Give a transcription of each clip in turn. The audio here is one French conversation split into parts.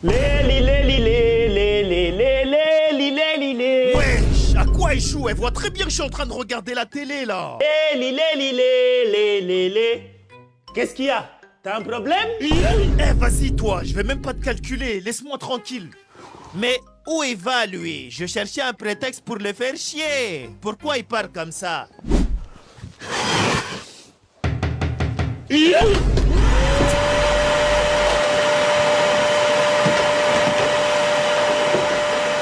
Wesh, à quoi elle joue? Elle voit très bien que je suis en train de regarder la télé, là. Qu'est-ce qu'il y a? T'as un problème? Eh, vas-y, toi, je vais même pas te calculer, laisse-moi tranquille. Mais où il va, lui? Je cherchais un prétexte pour le faire chier. Pourquoi il part comme ça?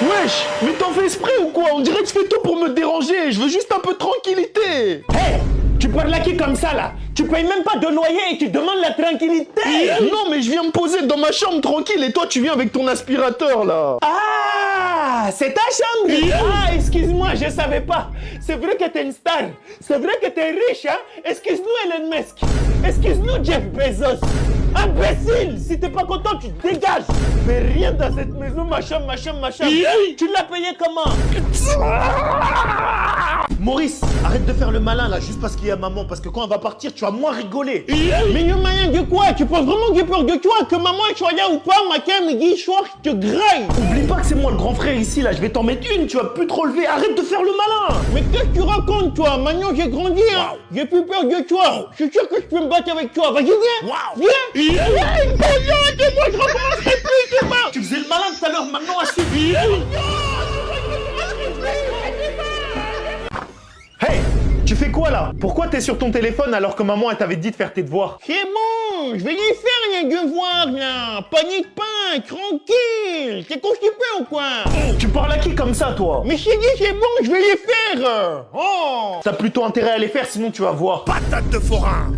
Wesh, mais t'en fais exprès ou quoi? On dirait que tu fais tout pour me déranger. Je veux juste un peu de tranquillité. Hé, tu parles à qui comme ça là? Tu payes même pas de loyer et tu demandes la tranquillité. Non, mais je viens me poser dans ma chambre tranquille et toi tu viens avec ton aspirateur là. Ah, c'est ta chambre. Ah, excuse-moi, je savais pas. C'est vrai que t'es une star. C'est vrai que t'es riche, hein? Excuse-nous Elon Musk. Excuse-nous Jeff Bezos. Imbécile, si t'es pas content, tu te dégages. Mais rien dans cette maison, ma chambre. Tu l'as payé comment? Maurice, arrête de faire le malin là juste parce qu'il y a maman. Parce que quand elle va partir, tu vas moins rigoler. Mais y'a moyen de quoi? Tu penses vraiment que j'ai peur de toi? Que maman soit là ou pas, matin, midi, soir, je te graille. Oublie pas que c'est moi le grand frère ici là. Je vais t'en mettre une, tu vas plus te relever. Arrête de faire le malin. Mais qu'est-ce que tu racontes, toi? Maintenant, j'ai grandi, hein. J'ai plus peur de toi. Je suis sûr que je peux me battre avec toi. Vas-y, viens. Viens. Viens, moi, je recommencerai plus, c'est pas. Tu faisais le malin tout à l'heure, maintenant assume. Hey, tu fais quoi là? Pourquoi t'es sur ton téléphone alors que maman elle t'avait dit de faire tes devoirs? C'est bon, je vais les faire, les devoirs, là. Panique pas, tranquille. T'es constipé ou quoi? Tu parles à qui comme ça toi? Mais c'est dit, c'est bon, je vais les faire. Oh. T'as plutôt intérêt à les faire sinon tu vas voir. Patate de forain.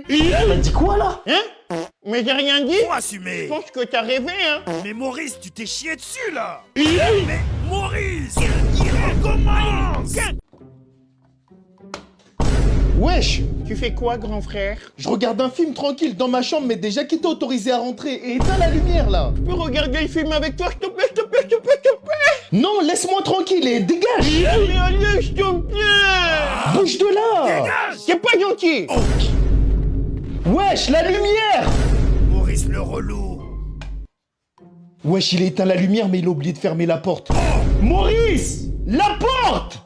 Elle a dit quoi là? Hein? Mais j'ai rien dit. Faut assumer. Je pense que t'as rêvé, hein. Mais Maurice, tu t'es chié dessus, là. Mais Maurice, il recommence. Wesh, Tu fais quoi, grand frère? je regarde un film tranquille dans ma chambre mais déjà qui t'a autorisé à rentrer et éteins la lumière là. Je peux regarder le film avec toi, s'il te plaît, s'il te plaît, s'il te plaît, s'il te plaît. Non, laisse-moi tranquille et dégage. Mais allez, s'il te plaît. Bouge de là. C'est pas gentil. Wesh, la lumière. Maurice le relou. Wesh, il a éteint la lumière mais il a oublié de fermer la porte. Maurice, la porte.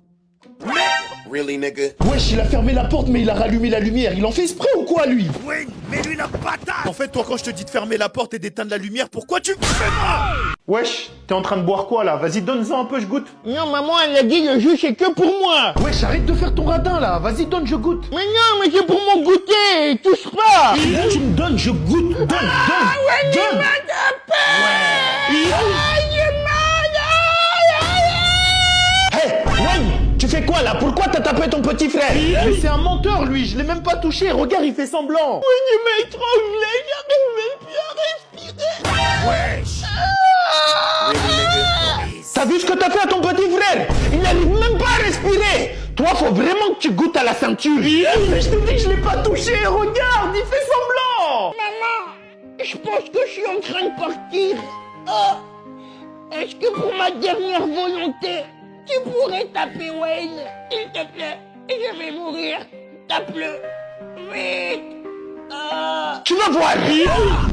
Really, nigga? Wesh, il a fermé la porte mais il a rallumé la lumière. Il en fait exprès ou quoi lui? Wayne, mets-lui la patate. En fait, toi, quand je te dis de fermer la porte et d'éteindre la lumière, pourquoi tu me fais mal? Wesh, t'es en train de boire quoi là? Vas-y, donne-en un peu, je goûte. Non, maman, elle a dit le jus, c'est que pour moi. Wesh, arrête de faire ton radin là. Vas-y, donne, je goûte. Mais non, mais c'est pour mon goûter. Touche pas. Tu me donnes, je goûte. Donne, donne. Hey, Wayne, tu fais quoi là? Pourquoi t'as tapé ton petit frère? Mais c'est un menteur lui, je l'ai même pas touché. Regarde, il fait semblant. Oui, il m'a étranglé, j'arrive même plus à respirer. Wesh. T'as vu ce que t'as fait à ton petit frère? Il n'arrive même pas à respirer. Toi, faut vraiment que tu goûtes à la ceinture. Mais je te dis que je l'ai pas touché. Regarde, il fait semblant. Maman, je pense que je suis en train de partir. Oh, est-ce que pour ma dernière volonté, tu pourrais taper Wayne? S'il te plaît, je vais mourir. Tape-le. Vite. Tu vas voir.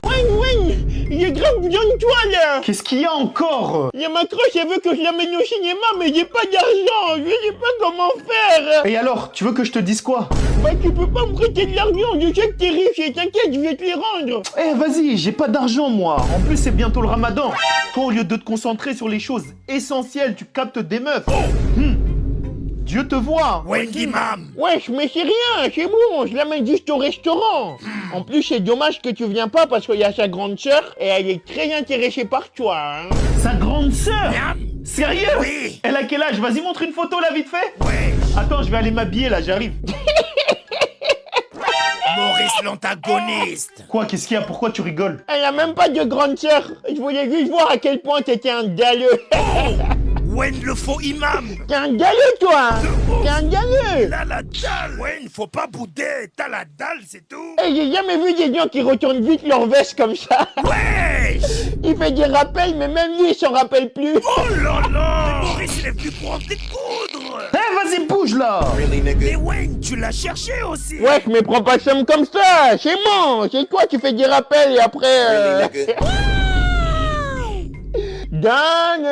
Wayne, il est grave besoin de toi là. Qu'est-ce qu'il y a encore? Il y a ma croche, elle veut que je l'amène au cinéma, mais j'ai pas d'argent. Je sais pas comment faire. Et alors, tu veux que je te dise quoi? Bah, tu peux pas me prêter de l'argent. Je sais que t'es riche et t'inquiète, je vais te les rendre. Eh, vas-y, j'ai pas d'argent moi. En plus, c'est bientôt le ramadan. Toi, au lieu de te concentrer sur les choses essentielles, tu captes des meufs. Dieu te voit. Wayne Imam. Wesh, mais c'est rien, c'est bon, je l'amène juste au restaurant. En plus, c'est dommage que tu viens pas parce qu'il y a sa grande sœur et elle est très intéressée par toi. Hein. Sa grande sœur. Miam. Sérieux? Oui. Elle a quel âge? Vas-y, montre une photo là, vite fait. Ouais. Attends, je vais aller m'habiller là, j'arrive. Maurice l'antagoniste. Quoi, qu'est-ce qu'il y a? Pourquoi tu rigoles? Elle a même pas de grande sœur. Je voulais juste voir à quel point t'étais un dalleux. Wayne le faux imam. T'es un dalleux, toi. T'es un dalleux. Il a la dalle. Wayne, faut pas bouder. T'as la dalle, c'est tout. Et j'ai jamais vu des gens qui retournent vite leur veste comme ça. Wesh. Il fait des rappels, mais même lui, il s'en rappelle plus. Oh là là. Maurice, il est venu pour en découdre. vas-y, bouge là. Really, Mais nigga? Wayne, tu l'as cherché aussi. Ouais, mais prends pas Cham comme ça. C'est bon. C'est toi qui fais des rappels et après... Really, nigga? Donne.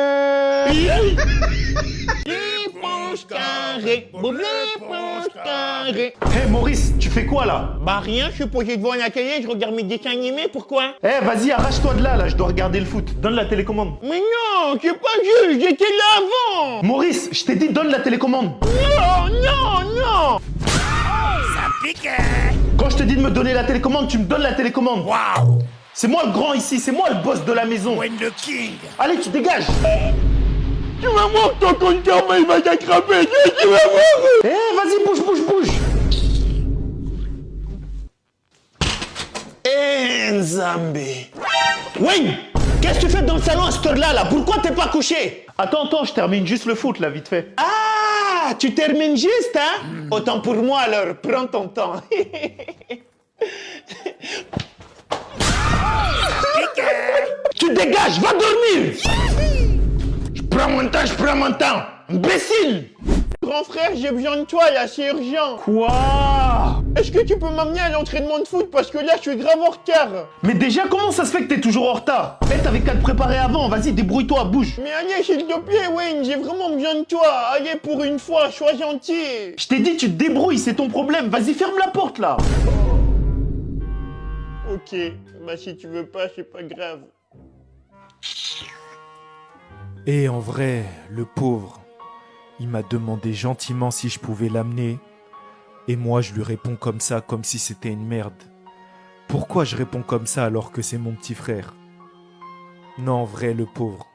L'éponge carrée. Boum, l'éponge carrée. Hé Maurice, tu fais quoi là? Bah rien, je suis posé devant un cahier, je regarde mes dessins animés, pourquoi? Eh, vas-y, arrache-toi de là, je dois regarder le foot. Donne la télécommande. Mais non, c'est pas juste, j'étais là avant. Maurice, je t'ai dit, donne la télécommande. Non. Ça pique. Quand je te dis de me donner la télécommande, tu me donnes la télécommande. Waouh. C'est moi le grand ici, c'est moi le boss de la maison. Wayne le King. Allez, tu dégages. Tu vas voir ton compteur, mais il va t'attraper, tu vas voir. Eh, vas-y, bouge. Nzambe. Wayne, qu'est-ce que tu fais dans le salon à cette heure-là, là? Pourquoi t'es pas couché? Attends, je termine juste le foot là, vite fait. Ah, tu termines juste, hein? Autant pour moi alors, prends ton temps. Tu dégages, va dormir. Je prends mon temps. Imbécile. Grand frère, j'ai besoin de toi là, c'est urgent. Quoi? Est-ce que tu peux m'amener à l'entraînement de foot parce que là, je suis grave en retard. Mais déjà, comment ça se fait que t'es toujours en retard? Eh, t'avais qu'à te préparer avant, vas-y, débrouille-toi, bouge. Mais allez, s'il te plaît, Wayne, j'ai vraiment besoin de toi. Allez, pour une fois, sois gentil. Je t'ai dit, tu te débrouilles, c'est ton problème. Vas-y, ferme la porte là. Ok, bah si tu veux pas, c'est pas grave. Et en vrai, le pauvre, il m'a demandé gentiment si je pouvais l'amener. Et moi, je lui réponds comme ça, comme si c'était une merde. Pourquoi je réponds comme ça alors que c'est mon petit frère? Non, en vrai, le pauvre,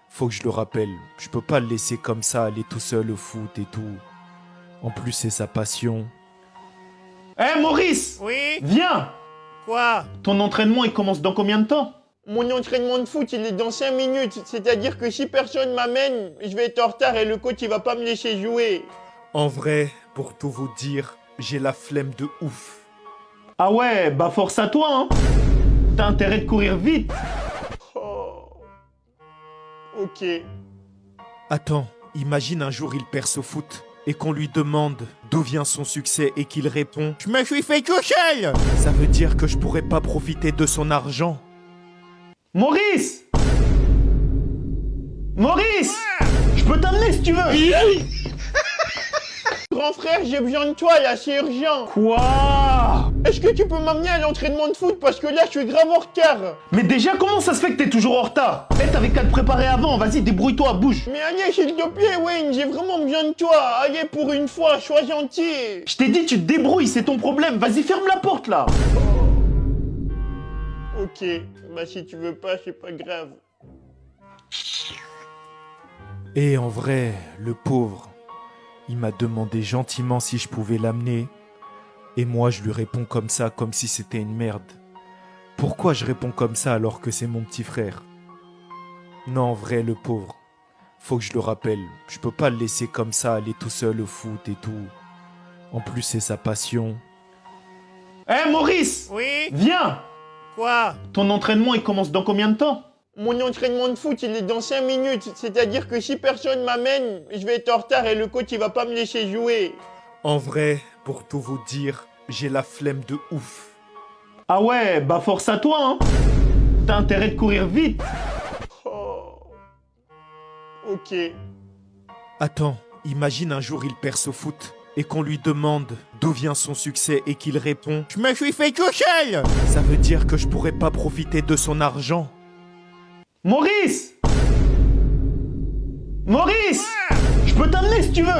faut que je le rappelle. Je peux pas le laisser comme ça aller tout seul au foot et tout. En plus, c'est sa passion. Eh, Maurice! Oui? Viens! Quoi? Ton entraînement, il commence dans combien de temps? Mon entraînement de foot, il est dans 5 minutes. C'est-à-dire que si personne m'amène, je vais être en retard et le coach, il va pas me laisser jouer. En vrai, pour tout vous dire, j'ai la flemme de ouf. Ah ouais, bah force à toi, hein. T'as intérêt de courir vite. Oh. Ok. Attends, imagine un jour il perce au foot et qu'on lui demande d'où vient son succès et qu'il répond « Je me suis fait tout seul !» Ça veut dire que je pourrais pas profiter de son argent. Maurice! Je peux t'amener si tu veux. Grand frère, j'ai besoin de toi là, c'est urgent. Quoi? Est-ce que tu peux m'amener à l'entraînement de foot parce que là, je suis grave en retard. Mais déjà, comment ça se fait que t'es toujours en retard? Eh, t'avais qu'à te préparer avant, vas-y, débrouille-toi, bouge. Mais allez, s'il te plaît, Wayne, j'ai vraiment besoin de toi. Allez, pour une fois, sois gentil. Je t'ai dit, tu te débrouilles, c'est ton problème. Vas-y, ferme la porte là. Ok, bah si tu veux pas, c'est pas grave. Et en vrai, le pauvre, il m'a demandé gentiment si je pouvais l'amener. Et moi, je lui réponds comme ça, comme si c'était une merde. Pourquoi je réponds comme ça alors que c'est mon petit frère? Non, en vrai, le pauvre, faut que je le rappelle. Je peux pas le laisser comme ça aller tout seul au foot et tout. En plus, c'est sa passion. Eh, Maurice! Oui? Viens! Quoi? Ton entraînement, il commence dans combien de temps? Mon entraînement de foot, il est dans 5 minutes. C'est-à-dire que si personne m'amène, je vais être en retard et le coach, il va pas me laisser jouer. En vrai, pour tout vous dire, j'ai la flemme de ouf. Ah ouais, bah force à toi, hein. T'as intérêt de courir vite. Oh. Ok. Attends, imagine un jour il perce au foot et qu'on lui demande d'où vient son succès et qu'il répond « Je me suis fait tout seul !» Ça veut dire que je pourrais pas profiter de son argent. Maurice! Je peux t'amener si tu veux.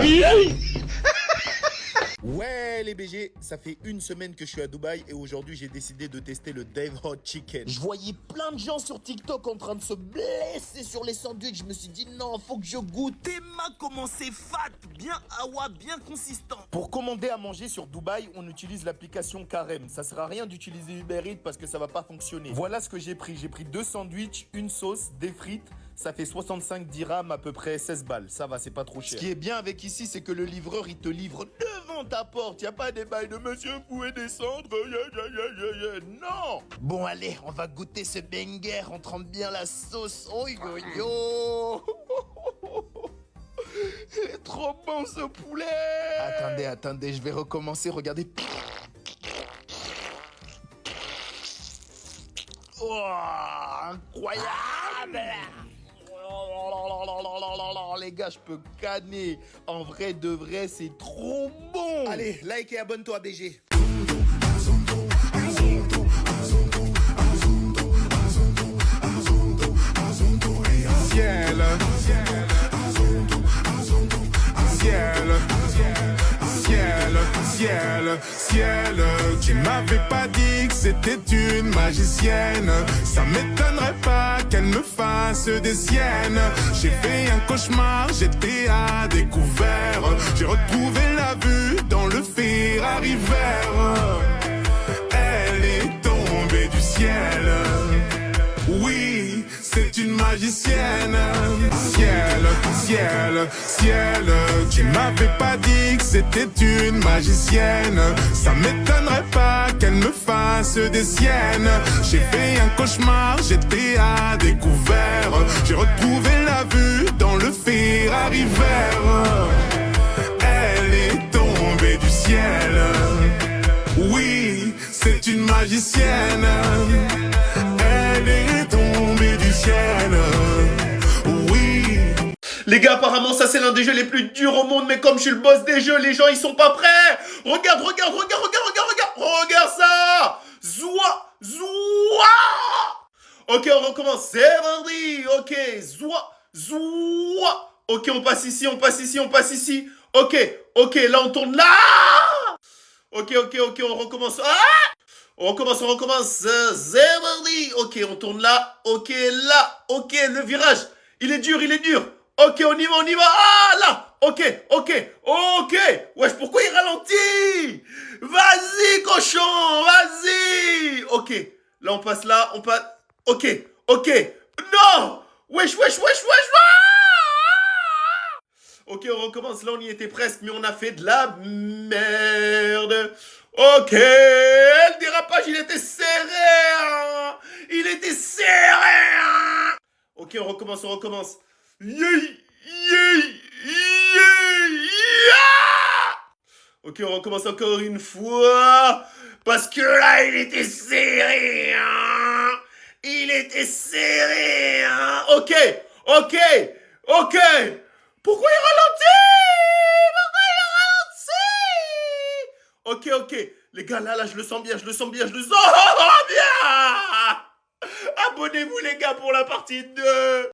Ouais les BG, ça fait une semaine que je suis à Dubaï et aujourd'hui j'ai décidé de tester le Dave Hot Chicken. Je voyais plein de gens sur TikTok en train de se blesser sur les sandwichs. Je me suis dit non, faut que je goûte. Tellement comment c'est fat, bien awa, bien consistant. Pour commander à manger sur Dubaï, on utilise l'application Carême. Ça sert à rien d'utiliser Uber Eats parce que ça va pas fonctionner. Voilà ce que j'ai pris. J'ai pris 2 sandwichs, une sauce, des frites. Ça fait 65 dirhams, à peu près 16 balles. Ça va, c'est pas trop cher. Ce qui est bien avec ici, c'est que le livreur, il te livre devant ta porte. Y a pas des bails de monsieur, vous pouvez descendre. Non. Bon allez, on va goûter ce banger. On trempe bien la sauce. Oh yo yo. Il est trop bon ce poulet. Attendez, je vais recommencer, regardez. Oh, incroyable. Les gars, je peux canner. En vrai, de vrai, c'est trop bon. Allez, like et abonne-toi, BG. Ciel, ciel, tu m'avais pas dit que c'était une magicienne. Ça m'étonnerait pas qu'elle me fasse des siennes. J'ai fait un cauchemar, j'étais à découvert. J'ai retrouvé la vue dans le Ferrari vert. Elle est tombée du ciel. Oui, c'est une magicienne. Ciel, tu m'avais pas dit que c'était une magicienne. Ça m'étonnerait pas qu'elle me fasse des siennes. J'ai fait un cauchemar, j'étais à découvert. J'ai retrouvé la vue dans le Ferrari vert. Elle est tombée du ciel. Oui, c'est une magicienne. Elle est tombée du ciel. Oui. Les gars, apparemment, ça c'est l'un des jeux les plus durs au monde, mais comme je suis le boss des jeux, les gens ils sont pas prêts. Regarde ça. Zoua. Ok, on recommence. C'est vendredi. Ok, zoua. Ok, on passe ici. Ok, là on tourne là. Ok, on recommence. On recommence. C'est vendredi. Ok, on tourne là. Ok, là. Ok, le virage. Il est dur. Ok, on y va. Ah, là. Ok. Wesh, pourquoi il ralentit? Vas-y, cochon, vas-y. Ok, là, on passe. Ok. Non. Wesh. Ok, on recommence. Là, on y était presque, mais on a fait de la merde. Ok, le dérapage, il était serré. Ok, on recommence. Ok, on recommence encore une fois. Parce que là, il était serré. Ok. Pourquoi il ralentit? Ok. Les gars, là, je le sens bien. Abonnez-vous, les gars, pour la partie 2.